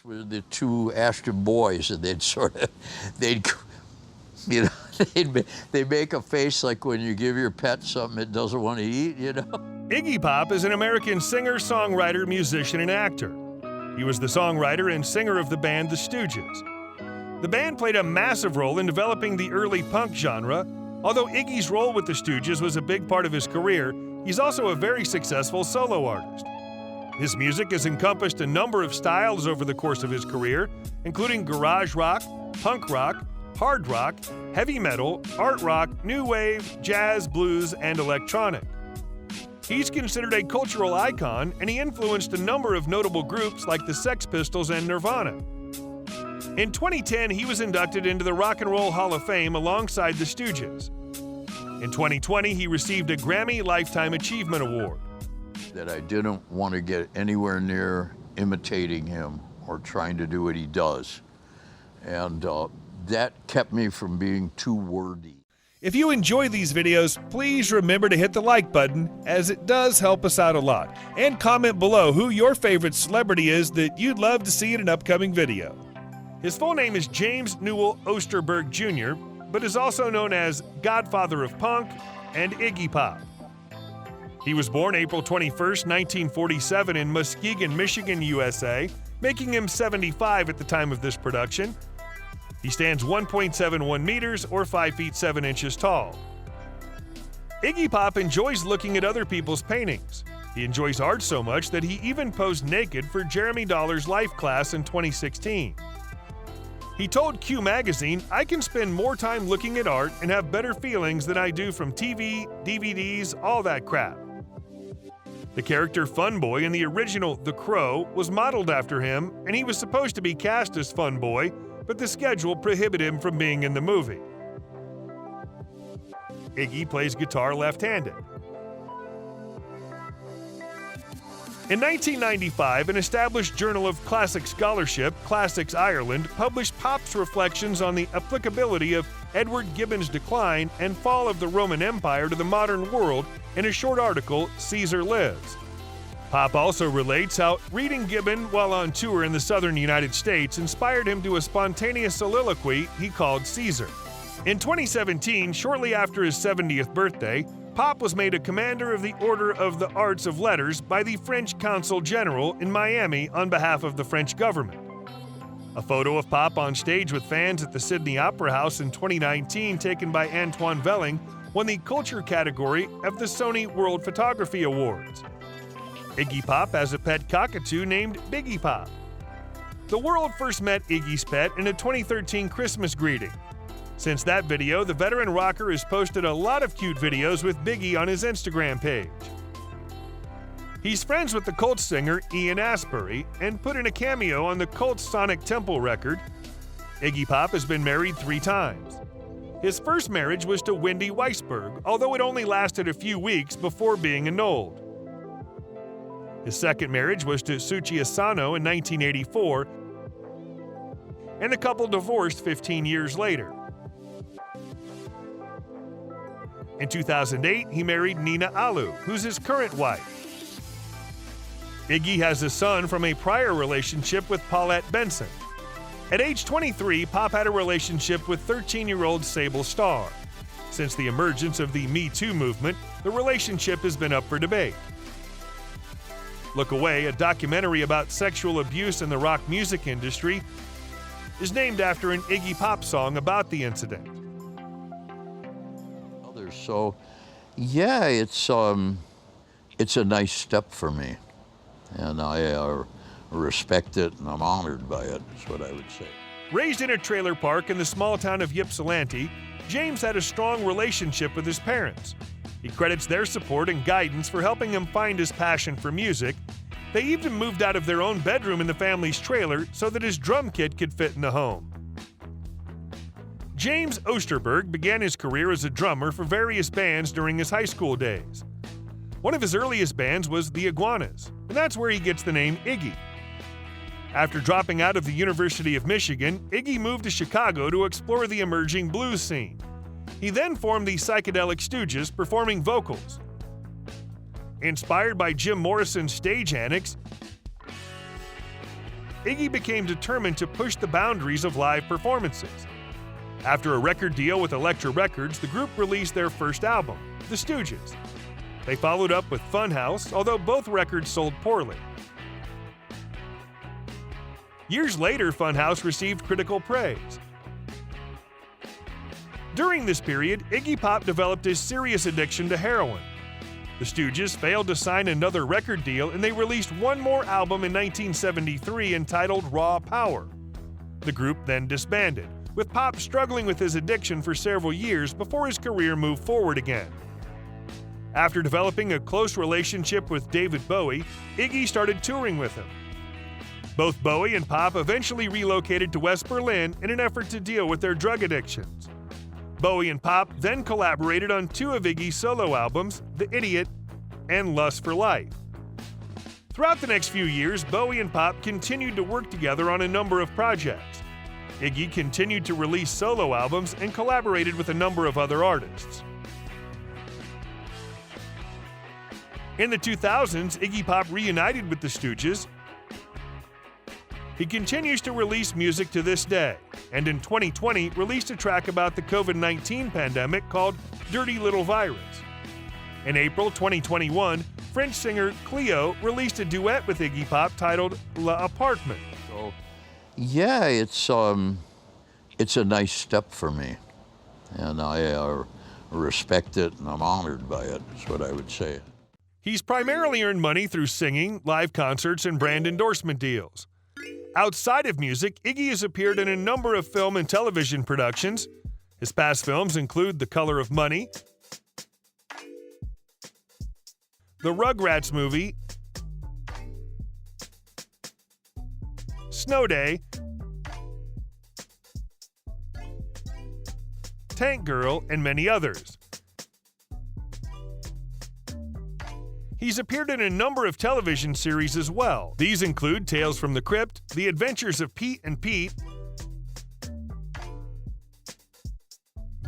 with the two Ashton boys, and they'd make a face like when you give your pet something it doesn't want to eat, you know? Iggy Pop is an American singer, songwriter, musician, and actor. He was the songwriter and singer of the band The Stooges. The band played a massive role in developing the early punk genre. Although Iggy's role with the Stooges was a big part of his career, he's also a very successful solo artist. His music has encompassed a number of styles over the course of his career, including garage rock, punk rock, hard rock, heavy metal, art rock, new wave, jazz, blues, and electronic. He's considered a cultural icon, and he influenced a number of notable groups like the Sex Pistols and Nirvana. In 2010, he was inducted into the Rock and Roll Hall of Fame alongside the Stooges. In 2020, he received a Grammy Lifetime Achievement Award. That I didn't want to get anywhere near imitating him or trying to do what he does. And that kept me from being too wordy. If you enjoy these videos, please remember to hit the like button, as it does help us out a lot. And comment below who your favorite celebrity is that you'd love to see in an upcoming video. His full name is James Newell Osterberg Jr., but is also known as Godfather of Punk and Iggy Pop. He was born April 21, 1947 in Muskegon, Michigan, USA, making him 75 at the time of this production. He stands 1.71 meters or 5 feet 7 inches tall. Iggy Pop enjoys looking at other people's paintings. He enjoys art so much that he even posed naked for Jeremy Dollar's Life class in 2016. He told Q Magazine, "I can spend more time looking at art and have better feelings than I do from TV, DVDs, all that crap." The character Fun Boy in the original The Crow was modeled after him, and he was supposed to be cast as Fun Boy, but the schedule prohibited him from being in the movie. Iggy plays guitar left-handed. In 1995, an established journal of classic scholarship, Classics Ireland, published Pop's reflections on the applicability of Edward Gibbon's decline and fall of the Roman Empire to the modern world in a short article, Caesar Lives. Pop also relates how reading Gibbon while on tour in the southern United States inspired him to a spontaneous soliloquy he called Caesar. In 2017, shortly after his 70th birthday, Pop was made a Commander of the Order of the Arts of Letters by the French Consul General in Miami on behalf of the French government. A photo of Pop on stage with fans at the Sydney Opera House in 2019, taken by Antoine Velling, won the Culture category of the Sony World Photography Awards. Iggy Pop has a pet cockatoo named Biggie Pop. The world first met Iggy's pet in a 2013 Christmas greeting. Since that video, the veteran rocker has posted a lot of cute videos with Biggie on his Instagram page. He's friends with the Cult singer Ian Astbury and put in a cameo on the Cult Sonic Temple record. Iggy Pop has been married 3 times. His first marriage was to Wendy Weisberg, although it only lasted a few weeks before being annulled. His second marriage was to Suchi Asano in 1984, and the couple divorced 15 years later. In 2008, he married Nina Alu, who's his current wife. Iggy has a son from a prior relationship with Paulette Benson. At age 23, Pop had a relationship with 13-year-old Sable Starr. Since the emergence of the Me Too movement, the relationship has been up for debate. Look Away, a documentary about sexual abuse in the rock music industry, is named after an Iggy Pop song about the incident. So, yeah, it's a nice step for me, and I respect it, and I'm honored by it, is what I would say. Raised in a trailer park in the small town of Ypsilanti, James had a strong relationship with his parents. He credits their support and guidance for helping him find his passion for music. They even moved out of their own bedroom in the family's trailer so that his drum kit could fit in the home. James Osterberg began his career as a drummer for various bands during his high school days. One of his earliest bands was the Iguanas, and that's where he gets the name Iggy. After dropping out of the University of Michigan, Iggy moved to Chicago to explore the emerging blues scene. He then formed the Psychedelic Stooges, performing vocals. Inspired by Jim Morrison's stage antics, Iggy became determined to push the boundaries of live performances. After a record deal with Elektra Records, the group released their first album, The Stooges. They followed up with Funhouse, although both records sold poorly. Years later, Funhouse received critical praise. During this period, Iggy Pop developed a serious addiction to heroin. The Stooges failed to sign another record deal, and they released one more album in 1973 entitled Raw Power. The group then disbanded, with Pop struggling with his addiction for several years before his career moved forward again. After developing a close relationship with David Bowie, Iggy started touring with him. Both Bowie and Pop eventually relocated to West Berlin in an effort to deal with their drug addictions. Bowie and Pop then collaborated on two of Iggy's solo albums, The Idiot and Lust for Life. Throughout the next few years, Bowie and Pop continued to work together on a number of projects. Iggy continued to release solo albums and collaborated with a number of other artists. In the 2000s, Iggy Pop reunited with the Stooges. He continues to release music to this day, and in 2020 released a track about the COVID-19 pandemic called Dirty Little Virus. In April 2021, French singer Cleo released a duet with Iggy Pop titled L'Appartement. So, yeah, it's a nice step for me, and I respect it, and I'm honored by it, is what I would say. He's primarily earned money through singing, live concerts, and brand endorsement deals. Outside of music, Iggy has appeared in a number of film and television productions. His past films include The Color of Money, the Rugrats movie, Snow Day, Tank Girl, and many others. He's appeared in a number of television series as well. These include Tales from the Crypt, The Adventures of Pete and Pete,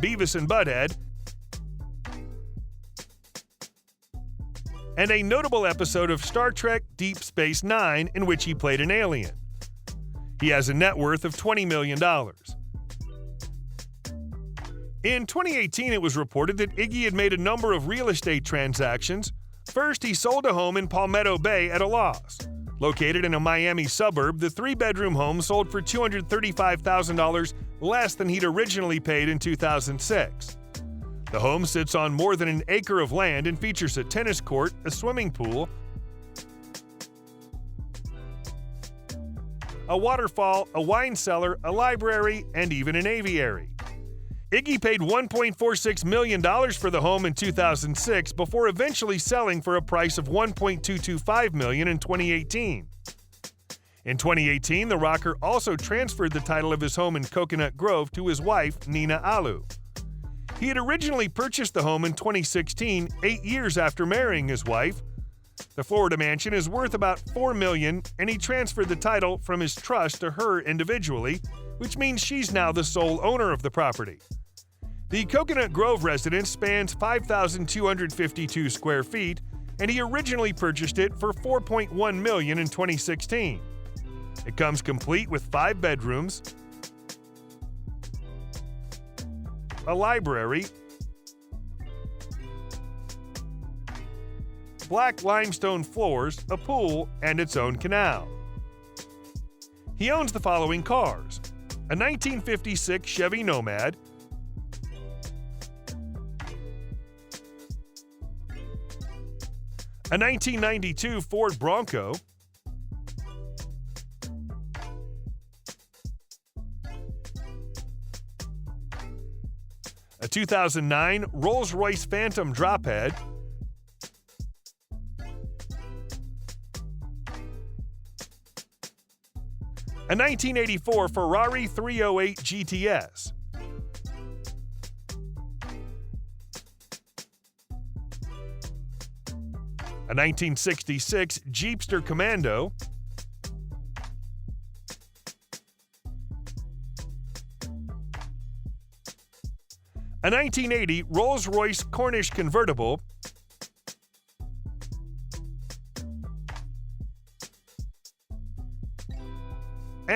Beavis and Butthead, and a notable episode of Star Trek Deep Space Nine in which he played an alien. He has a net worth of $20 million. In 2018, it was reported that Iggy had made a number of real estate transactions. First, he sold a home in Palmetto Bay at a loss. Located in a Miami suburb, the three-bedroom home sold for $235,000 less than he'd originally paid in 2006. The home sits on more than an acre of land and features a tennis court, a swimming pool, a waterfall, a wine cellar, a library, and even an aviary. Iggy paid $1.46 million for the home in 2006 before eventually selling for a price of $1.225 million in 2018. In 2018, the rocker also transferred the title of his home in Coconut Grove to his wife, Nina Alu. He had originally purchased the home in 2016, 8 years after marrying his wife. The Florida mansion is worth about $4 million, and he transferred the title from his trust to her individually, which means she's now the sole owner of the property. The Coconut Grove residence spans 5,252 square feet, and he originally purchased it for $4.1 million in 2016. It comes complete with 5 bedrooms, a library, black limestone floors, a pool, and its own canal. He owns the following cars: a 1956 Chevy Nomad, a 1992 Ford Bronco, a 2009 Rolls-Royce Phantom Drophead, a 1984 Ferrari 308 GTS, a 1966 Jeepster Commando, a 1980 Rolls-Royce Cornish convertible,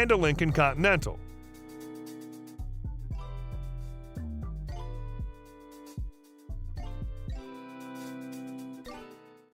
and a Lincoln Continental.